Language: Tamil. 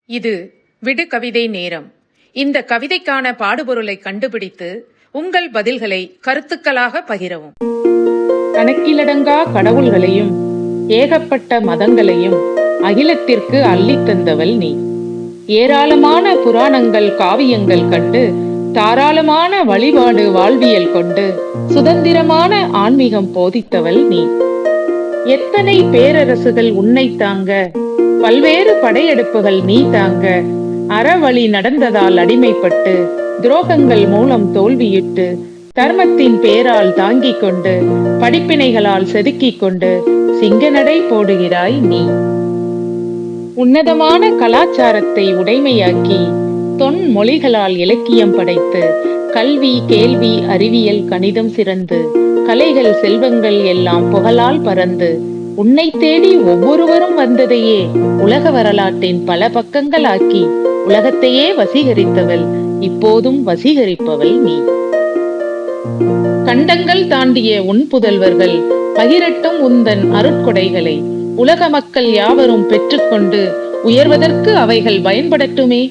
இது விடு கவிதை நேரம். இந்த கவிதைக்கான பாடுபொருளை கண்டுபிடித்து உங்கள் பதில்களை கருத்துக்களாக பகிரவும். கணக்கிலடங்கா கடவுள்களையும் ஏகப்பட்ட மதங்களையும் அகிலத்திற்கு அள்ளித் தந்தவள் நீ. ஏராளமான புராணங்கள் காவியங்கள் கண்டு தாராளமான வழிபாடு வாழ்வியல் கொண்டு சுதந்திரமான ஆன்மீகம் போதித்தவள் நீ. எத்தனை பேரரசுகள் உன்னை தாங்க, பல்வேறு படையெடுப்புகள் நீ தாங்க, அறவழி நடந்ததால் அடிமைப்பட்டு துரோகங்கள் மூலம் தோல்வியிட்டு தர்மத்தின் பேரால் தாங்கிக் கொண்டு படிப்பினைகளால் செதுக்கிக் கொண்டு சிங்கநடை போடுகிறாய் நீ. உன்னதமான கலாச்சாரத்தை உடைமையாக்கி தொன் மொழிகளால் இலக்கியம் படைத்து கல்வி கேள்வி அறிவியல் கணிதம் சிறந்து கலைகள் செல்வங்கள் எல்லாம் புகழால் பறந்து உன்னை தேடி ஒவ்வொருவரும் வந்ததையே உலக வரலாற்றின் பல பக்கங்களாக்கி உலகத்தையே வசீகரித்தவள், இப்போதும் வசீகரிப்பவள் நீ. கண்டங்கள் தாண்டிய உன் புதல்வர்கள் பகிரட்டும் உந்தன் அருட்கொடைகளை, உலக மக்கள் யாவரும் பெற்றுக்கொண்டு உயர்வதற்கு அவைகள் பயன்படட்டுமே.